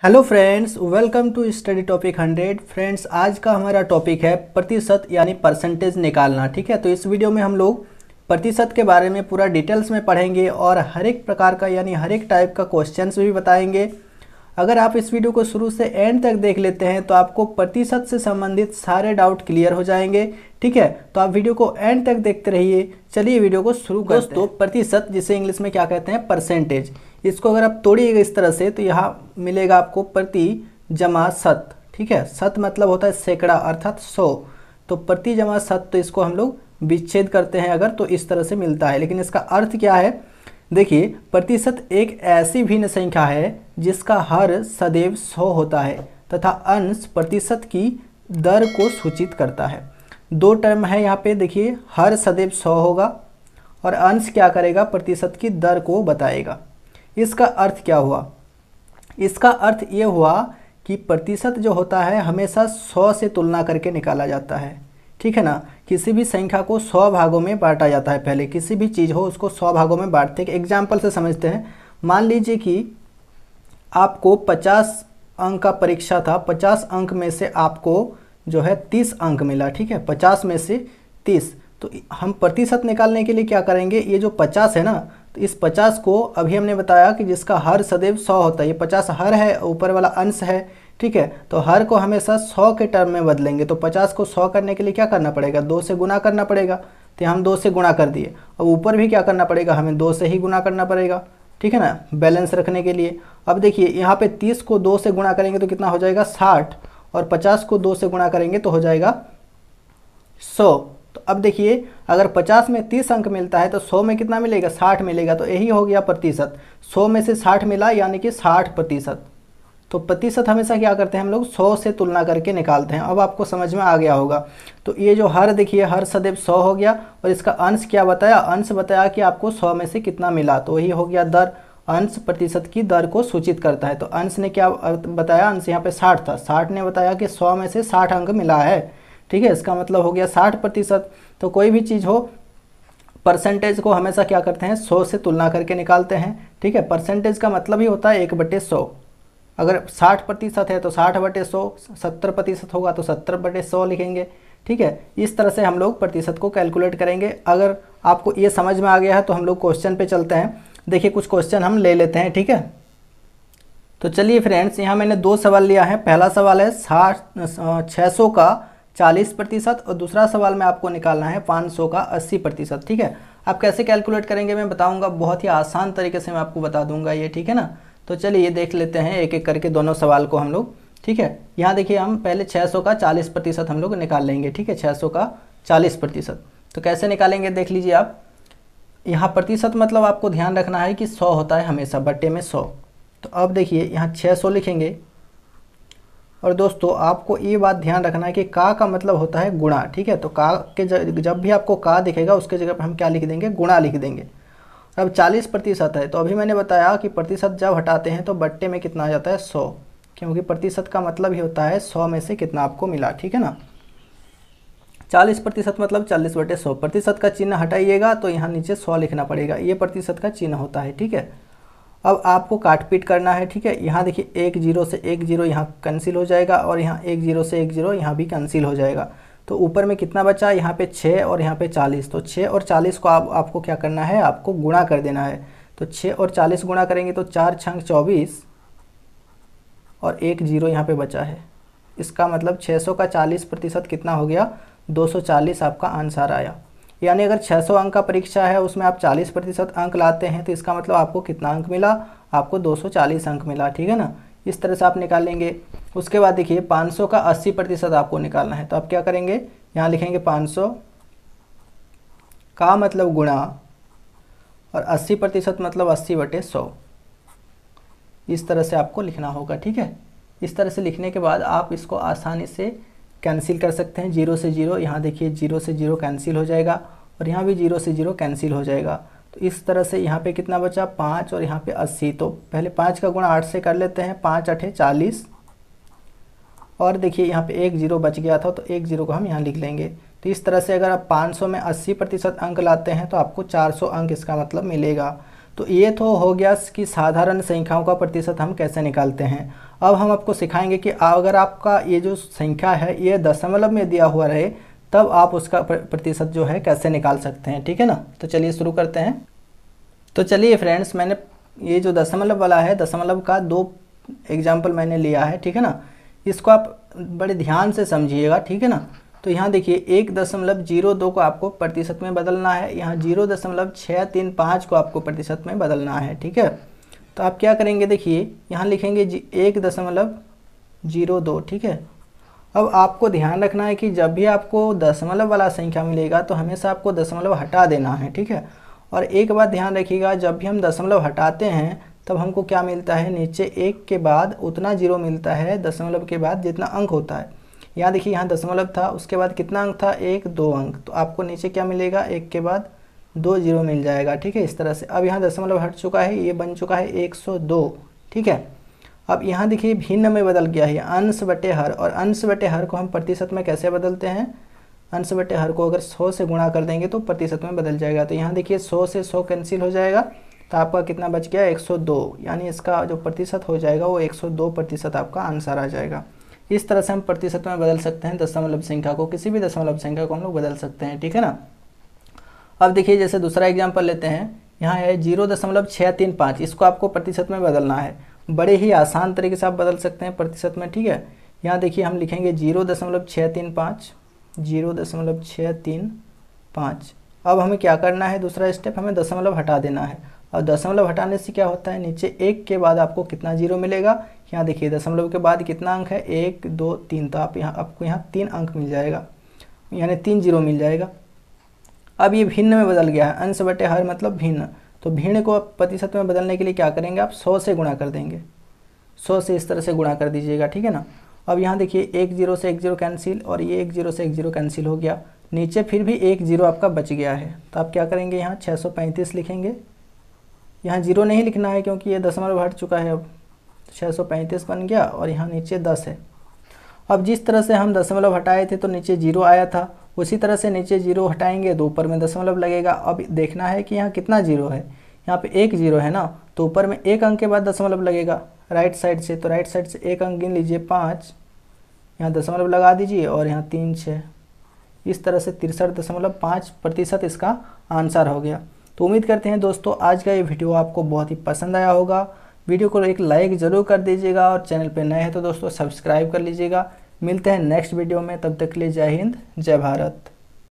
Hello friends, welcome to study topic 100। Friends, आज का हमारा टॉपिक है प्रतिशत यानी परसेंटेज निकालना। ठीक है, तो इस वीडियो में हम लोग प्रतिशत के बारे में पूरा डिटेल्स में पढ़ेंगे और हर एक प्रकार का यानी हर एक टाइप का क्वेश्चंस भी बताएंगे। अगर आप इस वीडियो को शुरू से एंड तक देख लेते हैं तो आपको प्रतिशत से संबंधित सारे डाउट क्लियर हो जाएंगे। ठीक है, तो आप वीडियो को एंड तक देखते रहिए। चलिए वीडियो को शुरू करते हैं। दोस्तों, प्रतिशत जिसे इंग्लिश में क्या कहते हैं, परसेंटेज, इसको अगर आप तोड़िएगा इस तरह से तो यहाँ मिलेगा आपको प्रति जमा शत। ठीक है, शत मतलब होता है सैकड़ा अर्थात 100, तो प्रति जमा शत, तो इसको हम लोग विच्छेद करते हैं अगर तो इस तरह से मिलता है। लेकिन इसका अर्थ क्या है, देखिए, प्रतिशत एक ऐसी भिन्न संख्या है जिसका हर सदैव 100 होता है तथा अंश प्रतिशत की दर को सूचित करता है। दो टर्म है यहाँ पे, देखिए, हर सदैव 100 होगा और अंश क्या करेगा, प्रतिशत की दर को बताएगा। इसका अर्थ क्या हुआ, इसका अर्थ ये हुआ कि प्रतिशत जो होता है हमेशा 100 से तुलना करके निकाला जाता है। ठीक है ना, किसी भी संख्या को 100 भागों में बांटा जाता है। पहले किसी भी चीज़ हो उसको 100 भागों में बांटते हैं। एग्जाम्पल से समझते हैं। मान लीजिए कि आपको 50 अंक का परीक्षा था, 50 अंक में से आपको जो है 30 अंक मिला। ठीक है, 50 में से 30, तो हम प्रतिशत निकालने के लिए क्या करेंगे, ये जो 50 है ना, तो इस 50 को अभी हमने बताया कि जिसका हर सदैव 100 होता है, ये 50 हर है, ऊपर वाला अंश है। ठीक है, तो हर को हमेशा 100 के टर्म में बदलेंगे। तो 50 को 100 करने के लिए क्या करना पड़ेगा, 2 से गुना करना पड़ेगा। तो हम 2 से गुणा कर दिए। अब ऊपर भी क्या करना पड़ेगा, हमें 2 से ही गुना करना पड़ेगा। ठीक है ना, बैलेंस रखने के लिए। अब देखिए, यहाँ पे 30 को 2 से गुणा करेंगे तो कितना हो जाएगा, 60, और 50 को 2 से गुणा करेंगे तो हो जाएगा 100। तो अब देखिए, अगर 50 में 30 अंक मिलता है तो 100 में कितना मिलेगा, 60 मिलेगा। तो यही हो गया प्रतिशत। 100 में से 60 मिला यानी कि 60%। तो प्रतिशत हमेशा क्या करते हैं हम लोग, 100 से तुलना करके निकालते हैं। अब आपको समझ में आ गया होगा। तो ये जो हर, देखिए, हर सदैव 100 हो गया और इसका अंश क्या बताया, अंश बताया कि आपको 100 में से कितना मिला, तो वही हो गया दर। अंश प्रतिशत की दर को सूचित करता है। तो अंश ने क्या बताया, अंश यहाँ पे 60 था, 60 ने बताया कि 100 में से 60 अंक मिला है। ठीक है, इसका मतलब हो गया 60%। तो कोई भी चीज़ हो, परसेंटेज को हमेशा क्या करते हैं, 100 से तुलना करके निकालते हैं। ठीक है, परसेंटेज का मतलब ही होता है 1/100। अगर 60% है तो 60/100, 70% होगा तो 70/100 लिखेंगे। ठीक है, इस तरह से हम लोग प्रतिशत को कैलकुलेट करेंगे। अगर आपको ये समझ में आ गया है तो हम लोग क्वेश्चन पे चलते हैं। देखिए, कुछ क्वेश्चन हम ले लेते हैं। ठीक है, तो चलिए फ्रेंड्स, यहाँ मैंने 2 सवाल लिया है। पहला सवाल है 600 का 40% और दूसरा सवाल में आपको निकालना है 500 का 80%। ठीक है, आप कैसे कैलकुलेट करेंगे मैं बताऊंगा, बहुत ही आसान तरीके से मैं आपको बता दूंगा ये। ठीक है ना, तो चलिए ये देख लेते हैं एक एक करके दोनों सवाल को हम लोग। ठीक है, यहाँ देखिए, हम पहले 600 का 40% हम लोग निकाल लेंगे। ठीक है, 600 का 40%। तो कैसे निकालेंगे देख लीजिए आप। यहाँ प्रतिशत मतलब आपको ध्यान रखना है कि 100 होता है हमेशा, बट्टे में 100। तो अब देखिए, यहाँ 600 लिखेंगे। और दोस्तों, आपको ये बात ध्यान रखना है कि का मतलब होता है गुणा। ठीक है, तो का के जब भी आपको का दिखेगा उसके जगह पर हम क्या लिख देंगे, गुणा लिख देंगे। अब 40% है, तो अभी मैंने बताया कि प्रतिशत जब हटाते हैं तो बट्टे में कितना आ जाता है, 100, क्योंकि प्रतिशत का मतलब ही होता है 100 में से कितना आपको मिला। ठीक है ना, 40% मतलब 40/100। प्रतिशत का चिन्ह हटाइएगा तो यहाँ नीचे 100 लिखना पड़ेगा, ये प्रतिशत का चिन्ह होता है। ठीक है, अब आपको काट पीट करना है। ठीक है, यहाँ देखिए, 1 0 से 1 0 यहाँ कैंसिल हो जाएगा और यहाँ 1 0 से 1 0 यहाँ भी कैंसिल हो जाएगा। तो ऊपर में कितना बचा, यहाँ पे 6 और यहाँ पे 40। तो 6 और 40 को आपको क्या करना है, आपको गुणा कर देना है। तो 6 और 40 गुणा करेंगे तो 4 छंग 24 और 1 0 यहाँ पे बचा है। इसका मतलब 600 का 40% कितना हो गया, 240 आपका आंसर आया। यानी अगर 600 अंक का परीक्षा है उसमें आप 40% अंक लाते हैं तो इसका मतलब आपको कितना अंक मिला, आपको 240 अंक मिला। ठीक है ना, इस तरह से आप निकालेंगे। उसके बाद देखिए, 500 का 80% आपको निकालना है। तो आप क्या करेंगे, यहाँ लिखेंगे 500 का मतलब गुणा और 80% मतलब 80/100। इस तरह से आपको लिखना होगा। ठीक है, इस तरह से लिखने के बाद आप इसको आसानी से कैंसिल कर सकते हैं। 0 से 0, यहाँ देखिए 0 से 0 कैंसिल हो जाएगा और यहाँ भी 0 से 0 कैंसिल हो जाएगा। तो इस तरह से यहाँ पे कितना बचा, 5 और यहाँ पे 80। तो पहले 5 का गुणा 8 से कर लेते हैं, 5 8 40। और देखिए, यहाँ पे 1 0 बच गया था तो 1 0 को हम यहाँ लिख लेंगे। तो इस तरह से अगर आप 500 में 80% अंक लाते हैं तो आपको 400 अंक इसका मतलब मिलेगा। तो ये तो हो गया कि साधारण संख्याओं का प्रतिशत हम कैसे निकालते हैं। अब हम आपको सिखाएंगे कि अगर आपका ये जो संख्या है ये दशमलव में दिया हुआ रहे तब आप उसका प्रतिशत जो है कैसे निकाल सकते हैं, ठीक है ना। तो चलिए शुरू करते हैं। तो चलिए फ्रेंड्स, मैंने ये जो दशमलव वाला है, दशमलव का 2 एग्जाम्पल मैंने लिया है, ठीक है ना। इसको आप बड़े ध्यान से समझिएगा, ठीक है ना। तो यहाँ देखिए 1.02 को आपको प्रतिशत में बदलना है, यहाँ 0.635 को आपको प्रतिशत में बदलना है, ठीक है। तो आप क्या करेंगे, देखिए यहाँ लिखेंगे 1.02, ठीक है। अब आपको ध्यान रखना है कि जब भी आपको दशमलव वाला संख्या मिलेगा तो हमेशा आपको दशमलव हटा देना है, ठीक है। और एक बात ध्यान रखिएगा, जब भी हम दशमलव हटाते हैं तब हमको क्या मिलता है, नीचे 1 के बाद उतना जीरो मिलता है दशमलव के बाद जितना अंक होता है। यहाँ देखिए यहाँ दशमलव था, उसके बाद कितना अंक था, 1 2 अंक, तो आपको नीचे क्या मिलेगा, 1 के बाद 2 जीरो मिल जाएगा, ठीक है। इस तरह से अब यहाँ दशमलव हट चुका है, ये बन चुका है 102, ठीक है। अब यहाँ देखिए भिन्न में बदल गया है, अंश बटे हर, और अंश बटे हर को हम प्रतिशत में कैसे बदलते हैं, अंश बटे हर को अगर 100 से गुणा कर देंगे तो प्रतिशत में बदल जाएगा। तो यहाँ देखिए 100 से 100 कैंसिल हो जाएगा, तो आपका कितना बच गया, 102, यानी इसका जो प्रतिशत हो जाएगा वो 102% आपका आंसर आ जाएगा। इस तरह से हम प्रतिशत में बदल सकते हैं दशमलव संख्या को, किसी भी दशमलव संख्या को हम लोग बदल सकते हैं, ठीक है ना। अब देखिए जैसे दूसरा एग्जाम्पल लेते हैं, यहाँ है 0.635, इसको आपको प्रतिशत में बदलना है। बड़े ही आसान तरीके से आप बदल सकते हैं प्रतिशत में, ठीक है। यहाँ देखिए हम लिखेंगे 0.635। अब हमें क्या करना है, दूसरा स्टेप, हमें दशमलव हटा देना है। और दशमलव हटाने से क्या होता है, नीचे 1 के बाद आपको कितना जीरो मिलेगा, यहाँ देखिए दशमलव के बाद कितना अंक है, 1 2 3, तो आपको यहाँ 3 अंक मिल जाएगा, यानी 3 जीरो मिल जाएगा। अब ये भिन्न में बदल गया है, अंश बटे हर मतलब भिन्न, तो भिन्न को प्रतिशत में बदलने के लिए क्या करेंगे, आप 100 से गुणा कर देंगे, 100 से इस तरह से गुणा कर दीजिएगा, ठीक है ना। अब यहाँ देखिए 1 0 से 1 0 कैंसिल, और ये 1 0 से 1 0 कैंसिल हो गया, नीचे फिर भी 1 0 आपका बच गया है। तो आप क्या करेंगे, यहाँ 635 लिखेंगे, यहाँ 0 नहीं लिखना है क्योंकि ये दशमलव हट चुका है। अब 635 बन गया, और यहाँ नीचे 10 है। अब जिस तरह से हम दशमलव हटाए थे तो नीचे 0 आया था, उसी तरह से नीचे 0 हटाएंगे तो ऊपर में दशमलव लगेगा। अब देखना है कि यहाँ कितना 0 है, यहाँ पे 1 0 है ना, तो ऊपर में 1 अंक के बाद दशमलव लगेगा राइट साइड से, तो राइट साइड से 1 अंक गिन लीजिए 5, यहाँ दशमलव लगा दीजिए, और यहाँ 3 6, इस तरह से 63.5% इसका आंसर हो गया। तो उम्मीद करते हैं दोस्तों आज का ये वीडियो आपको बहुत ही पसंद आया होगा। वीडियो को एक लाइक ज़रूर कर दीजिएगा, और चैनल पे नए हैं तो दोस्तों सब्सक्राइब कर लीजिएगा। मिलते हैं नेक्स्ट वीडियो में, तब तक के लिए जय हिंद जय भारत।